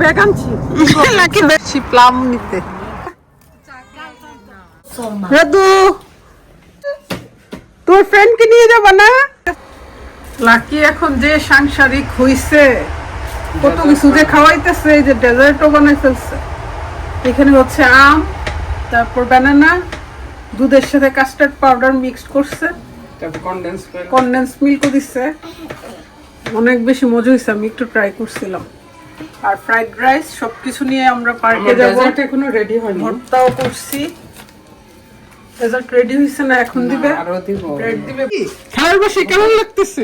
Bag আনছি নাকি বেশি প্লাম নিতে। রাদু তোর ফ্রেন্ডকে নিয়ে যাবা না? লাকি এখন যে সাংসারিক হইছে, কত কিছু যে খাওয়াইতেছে, এই যে ডেজার্টও বানাই ফেলছে। এখানে হচ্ছে আম, তারপর ব্যানানা, দুধের সাথে কাস্টার্ড পাউডার মিক্সড করছে, কনডেন্স মিল্কও দিচ্ছে। অনেক বেশি মজা হয়েছে, আমি একটু ট্রাই করছিলাম। আর ফ্রাইড রাইস, সবকিছু নিয়ে আমরা পার্কে যাব। এখনো রেডি হয়নি, ভর্তাও করছি। ডেজার্ট রেডি হয়েছে না, এখন দিবে, আরো দিব, ব্রেড দিবে। খাওয়ার বসে কেমন লাগতেছে?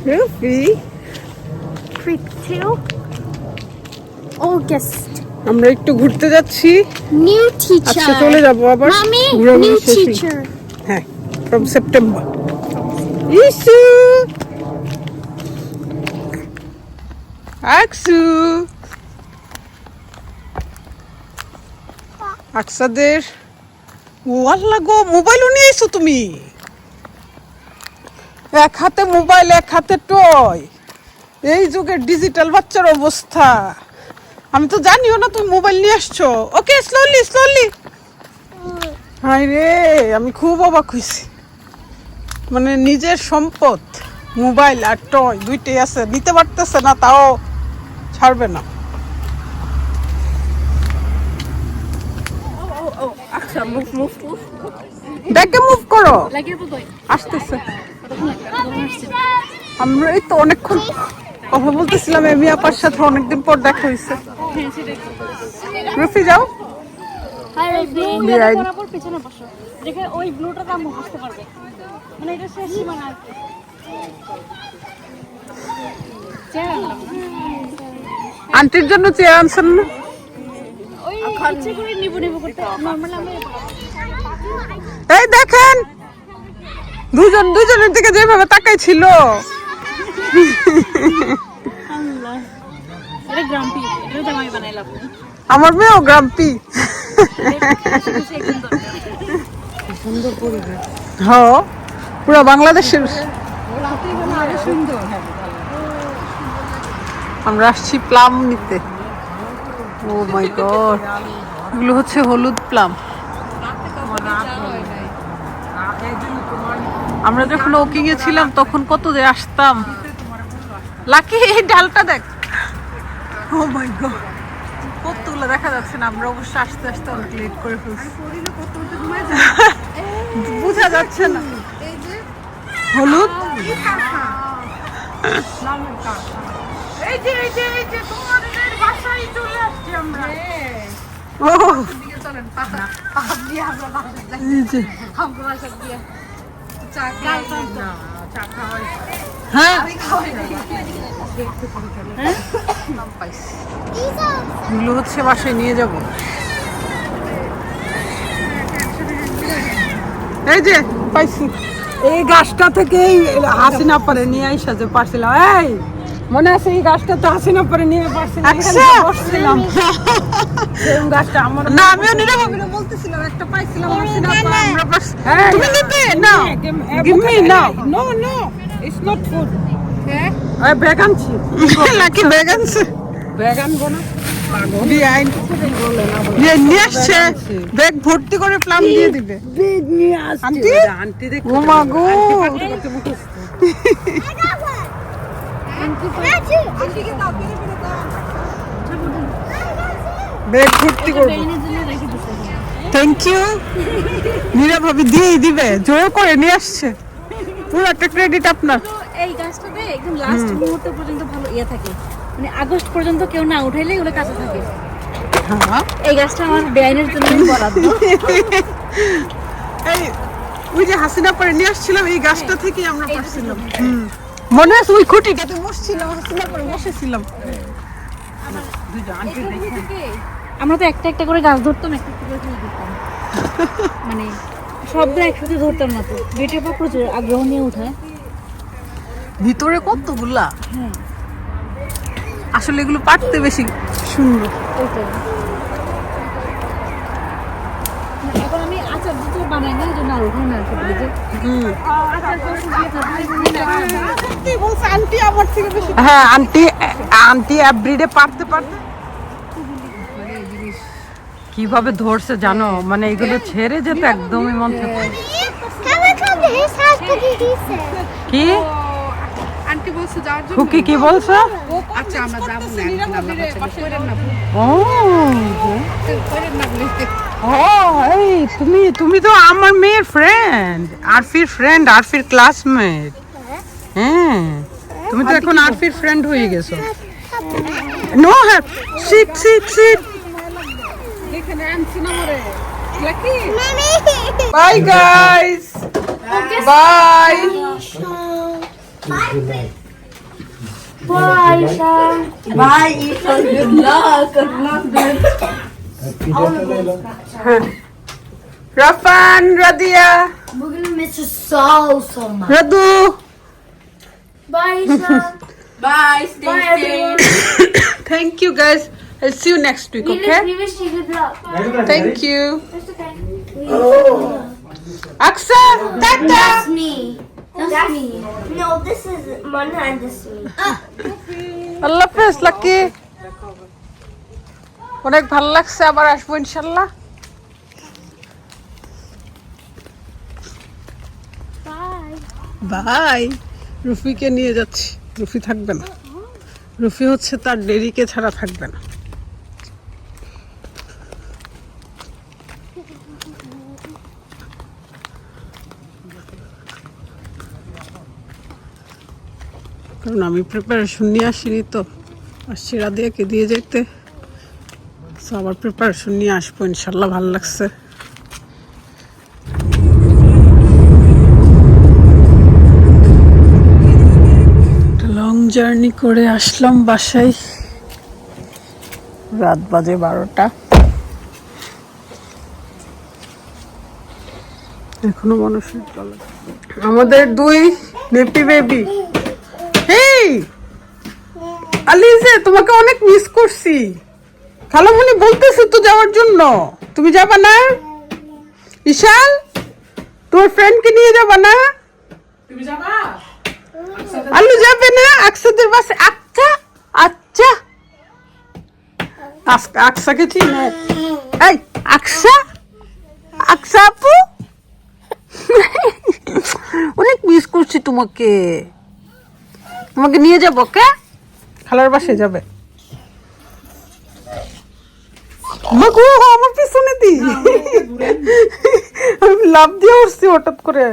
রুফি Treat two. All guest. আমরা একটু ঘুরতে যাচ্ছি। New teacher. আচ্ছা চলে যাব আবার। Mommy, ঘোরাঘুরি new শেষই। teacher. হ্যাঁ, from September. ইসু আকসু আকসাদের ওয়াল্লা গো, মোবাইলও নিয়ে এসো তুমি। এক হাতে মোবাইল, এক হাতে টয়। এই যুগের ডিজিটাল বাচ্চার অবস্থা। আমি তো জানিও না তুমি মোবাইল নিয়ে আসছো। ওকে, স্লোলি স্লোলি। হাই রে, আমি খুব অবাক হয়েছি। মানে নিজের সম্পদ মোবাইল আর টয় দুইটাই আছে, নিতে পারতেছে না, তাও ছাড়বে না। আচ্ছা, move. ব্যাগে মুভ করো, আসতেছে। আমরা এই তো অনেকক্ষণ কথা বলতেছিলাম এমি আপার সাথে, অনেকদিন পর দেখা হয়েছে। রুফি যাও। হাই রবি, বিআই। বরাবর পিছনে বসো। দেখে ওই ব্লুটা দাম বুঝতে পারবে। মানে এটা শেষ সীমানা আর কি। চেয়ার আনলাম না। আন্টির জন্য চেয়ার আনছেন না? ওই ইচ্ছে করে নিব করতে নরমাল আমি এই দেখেন, দুজনের দিকে যেভাবে তাকাই ছিল। আল্লাহ, এটা গ্রাম্পি, এটা জামাই বানাইলাম। আমার মেয়েও গ্রাম্পি। সুন্দর পরিবেশ। হ্যাঁ, পুরো বাংলাদেশের। আমরা আসছি প্লাম নিতে। ও মাই গড, এগুলো হচ্ছে হলুদ প্লাম। আমরা যখন ওকিং এ ছিলাম তখন কত যে আসতাম। লাকি এই ডালটা দেখ। ও মাই গড, কতগুলো দেখা যাচ্ছে না। আমরা অবশ্য আস্তে আস্তে অনেক লেট করে ফেলছি, বোঝা যাচ্ছে না। হলুদ, এই যে তোমাদের বাসায় চলে আসছি আমরা। ও চলেন, এই যে হ্যাঁ, এগুলো হচ্ছে বাসায় নিয়ে যাব। এই যে পাইছি, এই গাছটা থেকেই হাসিনা পরে নিয়ে আইসা যে পারছিলাম। এই মনে আছে এই গাছটা তো হাসিনা পরে নিয়ে পারছিলাম, বসছিলাম। গাছটা আমার না, আমিও নিরাভাবে বলতেছিলাম, একটা পাইছিলাম হাসিনা পরে আমরা পারছি। তুমি নিতে নাও, give me now. No it's not food. হ্যাঁ, ব্যাগ আনছি নাকি? ব্যাগ আনছে, ব্যাগ আনবো না। নিয়ে আসছে ব্যাগ ভর্তি করে প্লাম দিয়ে দিবে। ব্যাগ ভর্তি করবো। Thank you. নীরা ভাবি দিয়েই দিবে, জোর করে নিয়ে আসছে। পুরো একটা ক্রেডিট আপনার। এই গাছটাতে একদম লাস্ট মুহূর্ত পর্যন্ত ভালো ইয়ে থাকে, মানে আগস্ট পর্যন্ত কেউ না উঠাইলে ওগুলো কাঁচা থাকে। এই গাছটা আমার বেআইনের জন্য বরাদ্দ। এই ওই যে হাসিনা পরে নিয়ে আসছিলাম, এই গাছটা থেকে আমরা পারছিলাম। মনে আছে ওই খুঁটিটাতে বসছিলাম, হাসিনা পরে বসেছিলাম। আমরা তো একটা একটা করে গাছ ধরতাম, একটা একটা করে ফুল ধরতাম, মানে সবগুলো একসাথে ধরতাম না। তো বেটে পা প্রচুর আগ্রহ নিয়ে উঠায় ভিতরে কতগুলা। হ্যাঁ, আসলে এগুলো পারতে বেশি সুন্দর। ওইটাই। এখন আমি আচার দিতে বানাই না, এই জন্য আর ওখানে না আসলে যে সত্যি বলছে আন্টি আমার থেকে বেশি। হ্যাঁ আন্টি আন্টি এভরিডে পারতে পারতে কিভাবে ধরছে জানো, মানে এগুলো ছেড়ে যেতে একদমই মন থাকে। কি আন্টি বলছে যাওয়ার জন্য। খুকি কি বলছো? আচ্ছা আমরা যাবো না এখন, আমরা পাশে করেন না ও করেন না বলে। ও এই তুমি তো আমার মেয়ের ফ্রেন্ড, আরফির ফ্রেন্ড, আরফির ক্লাসমেট। হ্যাঁ তুমি তো এখন আরফির ফ্রেন্ড হয়ে গেছো। নো হ্যাঁ সিট সিট সিট। এখানে আনছি না মরে lucky. Bye guys, bye. Rafan, Radia, We're gonna miss you so much. Radu. Bye, Isha. bye, stay Bye, everyone. Thank you guys. I'll see you next week, okay? We wish you good luck. Thank you. That's okay. Aksa, Tata. That's me. That's me. No, this is Mana and this is me. আল্লাহ হাফেজ lucky. অনেক ভালো লাগছে, আবার আসবো ইনশাল্লাহ। Bye. By. রুফিকে নিয়ে যাচ্ছি, রুফি থাকবে না। রুফি হচ্ছে তার ডেরিকে ছাড়া থাকবে না। কারণ আমি প্রিপারেশন নিয়ে আসিনি, তো আসছি রাদিয়াকে দিয়ে যেতে। তো আবার প্রিপারেশন নিয়ে আসবো ইনশাল্লাহ। ভালো লাগছে। লং জার্নি করে আসলাম বাসায়, রাত বাজে 12টা। এখনো মানুষের চলে। আমাদের 2 নেপি বেবি। হেই আলিজে, তোমাকে অনেক মিস করছি। খালামণি বলতেছে তো যাওয়ার জন্য, তুমি যাবা না? বিশাল, তোমার ফ্রেন্ডকে নিয়ে যাবা না? তুমি যাবা? আলু যাবে না আকসাদের বাসে? আচ্ছা আচ্ছা। আকসাকে চিনো? এই আকসা, আকসা আপু অনেক মিস করছি তোমাকে। তোমাকে নিয়ে যাবো, কে খালার বাসায় যাবে? মাগো আমার পিছনে দি, আমি লাভ দিয়ে উঠছি হঠাৎ করে।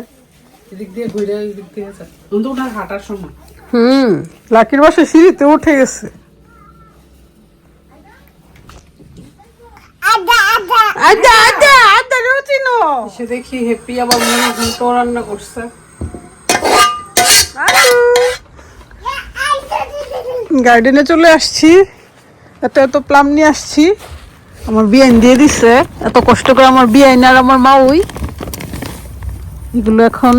এদিক দিয়ে ঘুরে এদিক দিয়ে যা। কিন্তু ওনার হাঁটার সময় লাকির বাসায় সিঁড়িতে উঠে গেছে। আদা আদা আদা রুচিনো সে দেখি হ্যাপি আবার মনে ঘন্টা রান্না করছে। গার্ডেনে চলে আসছি, এত এত প্লাম নিয়ে আসছি। আমার বিয়াইন দিয়ে দিছে, এত কষ্ট করে আমার বিয়াইন আর আমার মা ওই এগুলো এখন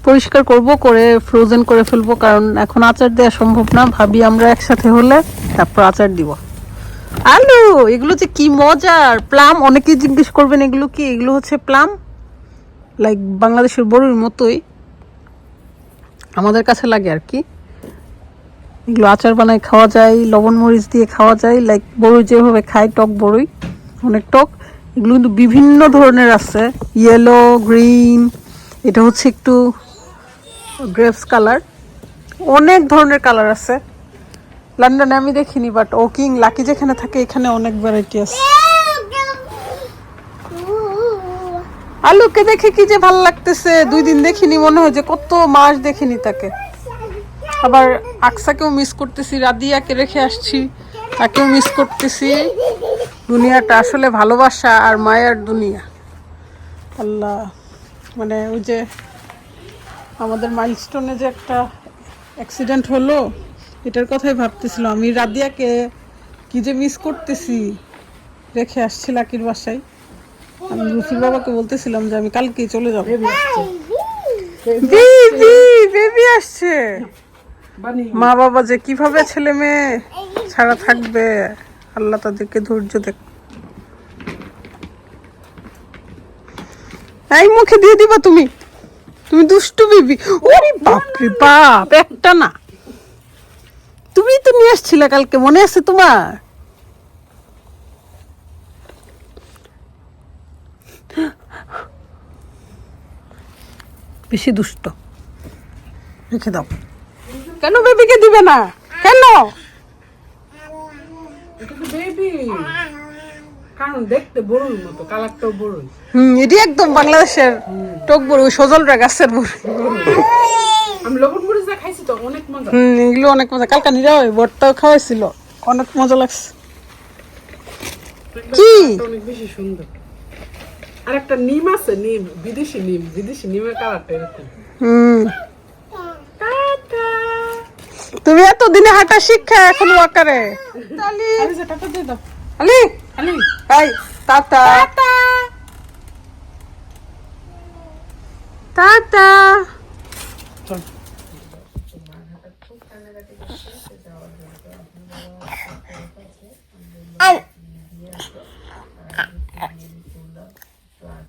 পরিষ্কার করব, করে ফ্রোজেন করে ফেলবো, কারণ এখন আচার দেওয়া সম্ভব না। ভাবি আমরা একসাথে হলে তারপর আচার দিব। আলু, এগুলো যে কি মজার প্লাম। অনেকেই জিজ্ঞেস করবেন এগুলো কি? এগুলো হচ্ছে প্লাম, লাইক বাংলাদেশের বড়ির মতোই আমাদের কাছে লাগে আর কি। এগুলো আচার বানায় খাওয়া যায়, লবণ মরিচ দিয়ে খাওয়া যায়, লাইক বড়ই যেভাবে খায়, টক বড়ই, অনেক টক। এগুলো কিন্তু বিভিন্ন ধরনের আছে, ইয়েলো, গ্রিন, এটা হচ্ছে একটু গ্রেপস কালার, অনেক ধরনের কালার আছে। লন্ডনে আমি দেখিনি, বাট ওকিং লাকি যেখানে থাকে এখানে অনেক ভ্যারাইটি আছে। আলুকে দেখে কি যে ভালো লাগতেছে, 2 দিন দেখিনি, মনে হয় যে কত মাস দেখিনি তাকে। আবার আকসাকেও মিস করতেছি, রাদিয়াকে রেখে আসছি, তাকেও মিস করতেছি। দুনিয়াটা আসলে ভালোবাসা আর মায়ার দুনিয়া। আল্লাহ, মানে ওই যে আমাদের মাইলস্টোনে যে একটা অ্যাক্সিডেন্ট হলো, এটার কথাই ভাবতেছিলাম আমি। রাদিয়াকে কি যে মিস করতেছি, রেখে আসছি লাকির বাসায়। আমি রুফির বাবাকে বলতেছিলাম যে আমি কালকেই চলে যাবো। বেবি আসছে। মা বাবা যে কিভাবে ছেলে মেয়ে ছাড়া থাকবে, আল্লাহ তাদেরকে ধৈর্য দেখ। এই মুখে দিয়ে দিবা তুমি, তুমি দুষ্টু বেবি। ওরে বাপরে বাপ, একটা না, তুমি তো নিয়ে আসছিলে কালকে, মনে আছে তোমার? বেশি দুষ্ট, রেখে দাও। কেন বেবিকে দিবে না কেন? এটা তো বেবি, কারণ দেখতে বড়ুর মতো, কালারটাও বড়ুই। এটি একদম বাংলাদেশের টক বড়, ওই সজলরা গাছের বড়। আমি লবণ মরিচ দিয়ে খাইছি তো, অনেক মজা। এগুলো অনেক মজা, কালকা নিরা ওই বড়টাও খাওয়াইছিল, অনেক মজা লাগছে। কি? কালারটা অনেক বেশি সুন্দর। আর একটা নিম আছে, নিম, বিদেশি নিম, বিদেশি নিমের কালারটা এরকম। তুমি এত দিনে হাঁটা শিক্ষা এখন ওয়াকারে। আরে যে টাকা দিয়ে দাও। আলি আলি, এই টাটা টাটা।